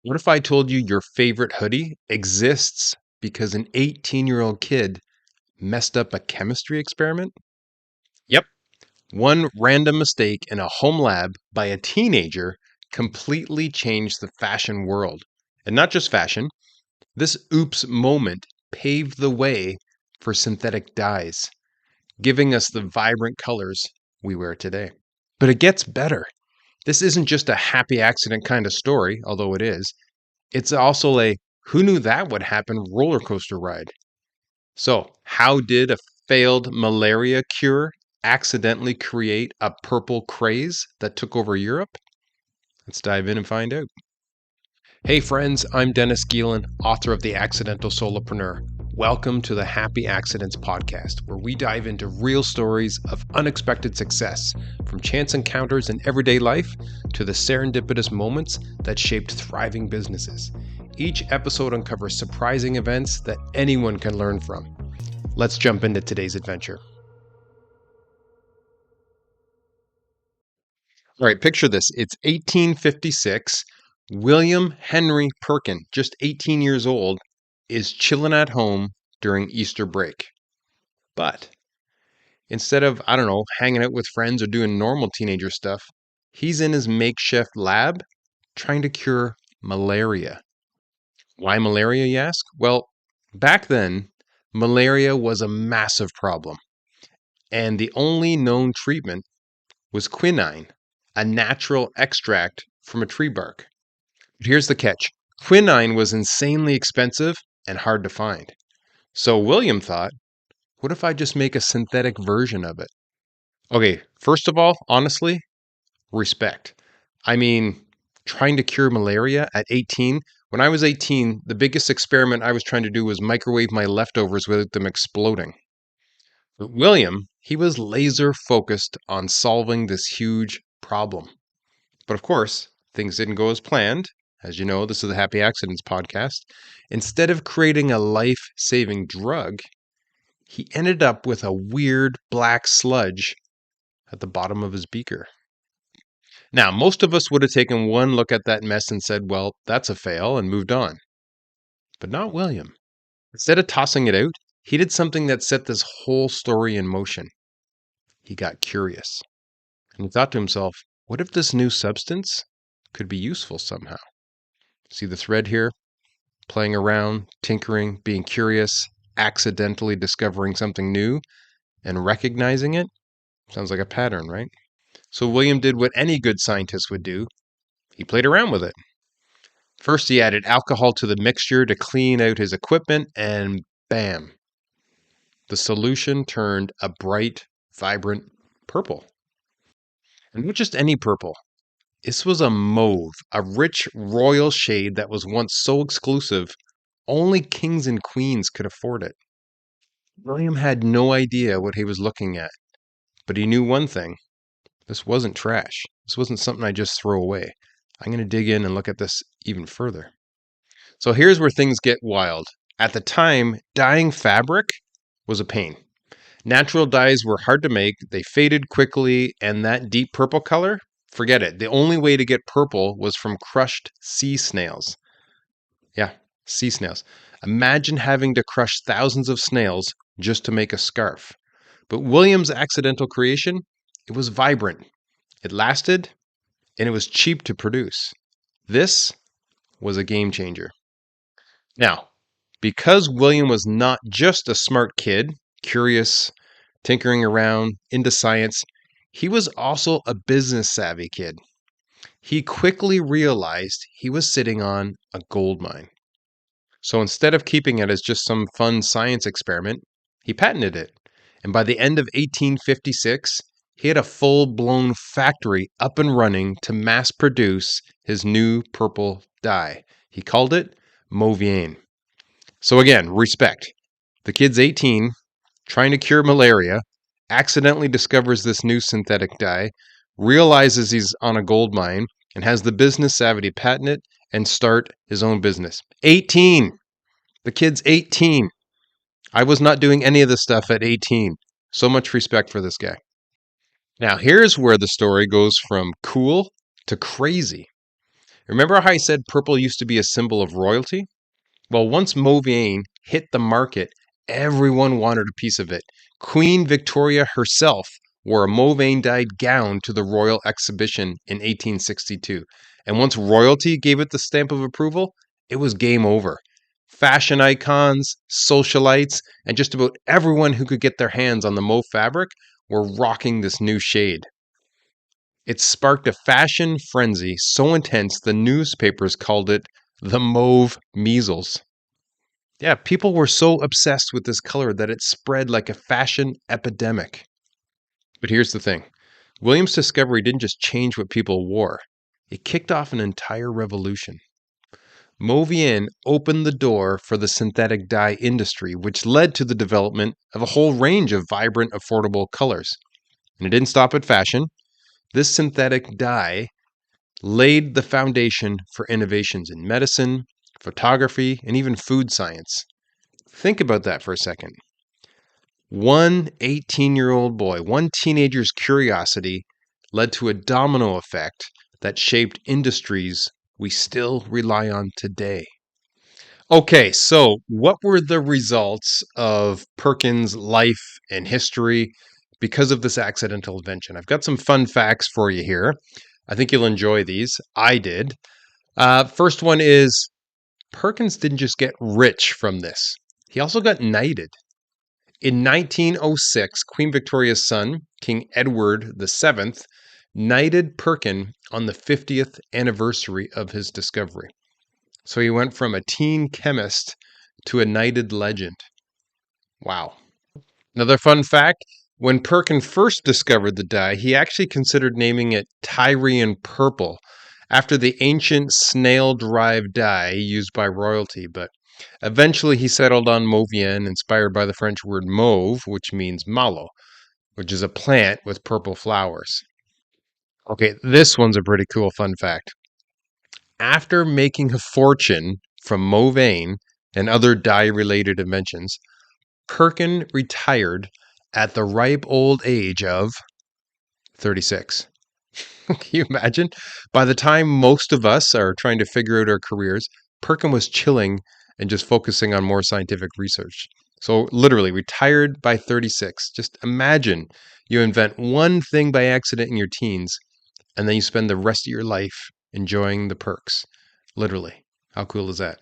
What if I told you your favorite hoodie exists because an 18-year-old kid messed up a chemistry experiment? Yep. One random mistake in a home lab by a teenager completely changed the fashion world. And not just fashion, this oops moment paved the way for synthetic dyes, giving us the vibrant colors we wear today. But it gets better. This isn't just a happy accident kind of story, although it is. It's also a who knew that would happen roller coaster ride. So, how did a failed malaria cure accidentally create a purple craze that took over Europe? Let's dive in and find out. Hey friends, I'm Dennis Geelen, author of The Accidental Solopreneur. Welcome to the Happy Accidents podcast, where we dive into real stories of unexpected success, from chance encounters in everyday life to the serendipitous moments that shaped thriving businesses. Each episode uncovers surprising events that anyone can learn from. Let's jump into today's adventure. All right, picture this. It's 1856. William Henry Perkin, just 18 years old, is chilling at home during Easter break. But instead of, hanging out with friends or doing normal teenager stuff, he's in his makeshift lab trying to cure malaria. Why malaria, you ask? Well, back then, malaria was a massive problem, and the only known treatment was quinine, a natural extract from a tree bark. But here's the catch. Quinine was insanely expensive and hard to find. So William thought, what if I just make a synthetic version of it? Okay, first of all, honestly, respect. I mean, trying to cure malaria at 18. When I was 18, the biggest experiment I was trying to do was microwave my leftovers without them exploding. But William, he was laser focused on solving this huge problem. But of course, things didn't go as planned. As you know, this is the Happy Accidents podcast. Instead of creating a life-saving drug, he ended up with a weird black sludge at the bottom of his beaker. Now, most of us would have taken one look at that mess and said, well, that's a fail, and moved on. But not William. Instead of tossing it out, he did something that set this whole story in motion. He got curious. And he thought to himself, what if this new substance could be useful somehow? See the thread here? Playing around, tinkering, being curious, accidentally discovering something new, and recognizing it? Sounds like a pattern, right? So William did what any good scientist would do. He played around with it. First, he added alcohol to the mixture to clean out his equipment, and bam, the solution turned a bright, vibrant purple. And not just any purple. This was a mauve, a rich royal shade that was once so exclusive, only kings and queens could afford it. William had no idea what he was looking at, but he knew one thing. This wasn't trash. This wasn't something I just throw away. I'm going to dig in and look at this even further. So here's where things get wild. At the time, dyeing fabric was a pain. Natural dyes were hard to make, they faded quickly, and that deep purple color, forget it. The only way to get purple was from crushed sea snails. Yeah, sea snails. Imagine having to crush thousands of snails just to make a scarf. But William's accidental creation, it was vibrant, it lasted, and it was cheap to produce. This was a game changer. Now, because William was not just a smart kid, curious, tinkering around, into science, he was also a business savvy kid. He quickly realized he was sitting on a gold mine. So instead of keeping it as just some fun science experiment, he patented it. And by the end of 1856, he had a full-blown factory up and running to mass produce his new purple dye. He called it Mauve. So again, respect. The kid's 18, trying to cure malaria, accidentally discovers this new synthetic dye, realizes he's on a gold mine, and has the business savvy to patent it and start his own business. 18! The kid's 18. I was not doing any of this stuff at 18. So much respect for this guy. Now, here's where the story goes from cool to crazy. Remember how I said purple used to be a symbol of royalty? Well, once Mauve hit the market, everyone wanted a piece of it. Queen Victoria herself wore a mauve dyed gown to the Royal Exhibition in 1862. And once royalty gave it the stamp of approval, it was game over. Fashion icons, socialites, and just about everyone who could get their hands on the mauve fabric were rocking this new shade. It sparked a fashion frenzy so intense the newspapers called it the mauve measles. Yeah, people were so obsessed with this color that it spread like a fashion epidemic. But here's the thing. William's discovery didn't just change what people wore. It kicked off an entire revolution. Mauve opened the door for the synthetic dye industry, which led to the development of a whole range of vibrant, affordable colors. And it didn't stop at fashion. This synthetic dye laid the foundation for innovations in medicine, photography, and even food science. Think about that for a second. One 18-year-old boy, one teenager's curiosity led to a domino effect that shaped industries we still rely on today. Okay, so what were the results of Perkin's life and history because of this accidental invention? I've got some fun facts for you here. I think you'll enjoy these. I did. First one is Perkins didn't just get rich from this. He also got knighted. In 1906, Queen Victoria's son, King Edward VII, knighted Perkin on the 50th anniversary of his discovery. So he went from a teen chemist to a knighted legend. Wow. Another fun fact, when Perkin first discovered the dye, he actually considered naming it Tyrian purple, after the ancient snail-derived dye used by royalty, but eventually he settled on Mauvienne, inspired by the French word mauve, which means mallow, which is a plant with purple flowers. Okay, this one's a pretty cool fun fact. After making a fortune from Mauve and other dye-related inventions, Perkin retired at the ripe old age of 36. Can you imagine? By the time most of us are trying to figure out our careers, Perkin was chilling and just focusing on more scientific research. So literally retired by 36. Just imagine you invent one thing by accident in your teens, and then you spend the rest of your life enjoying the perks. Literally. How cool is that?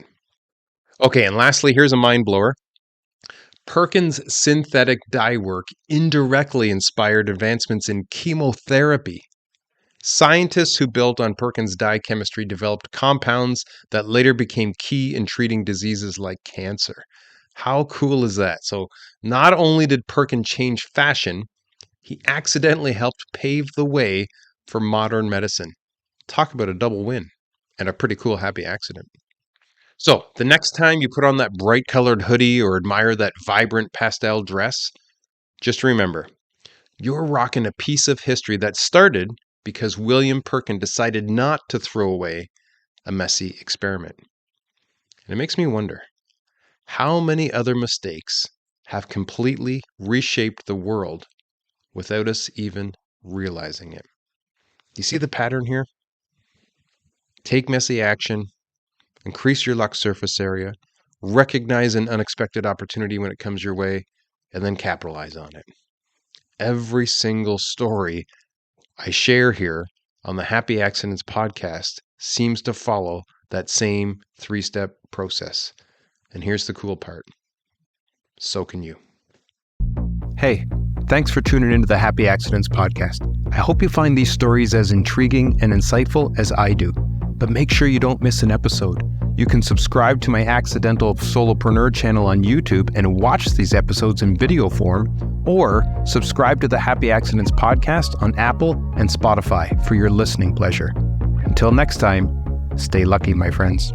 Okay, and lastly, here's a mind blower. Perkin's synthetic dye work indirectly inspired advancements in chemotherapy. Scientists who built on Perkin's dye chemistry developed compounds that later became key in treating diseases like cancer. How cool is that? So not only did Perkin change fashion, he accidentally helped pave the way for modern medicine. Talk about a double win and a pretty cool happy accident. So the next time you put on that bright colored hoodie or admire that vibrant pastel dress, just remember, you're rocking a piece of history that started because William Perkin decided not to throw away a messy experiment. And it makes me wonder, how many other mistakes have completely reshaped the world without us even realizing it? You see the pattern here? Take messy action, increase your luck surface area, recognize an unexpected opportunity when it comes your way, and then capitalize on it. Every single story I share here on the Happy Accidents podcast seems to follow that same 3-step process. And here's the cool part. So can you. Hey, thanks for tuning into the Happy Accidents podcast. I hope you find these stories as intriguing and insightful as I do. But make sure you don't miss an episode. You can subscribe to my Accidental Solopreneur channel on YouTube and watch these episodes in video form, or subscribe to the Happy Accidents podcast on Apple and Spotify for your listening pleasure. Until next time, stay lucky, my friends.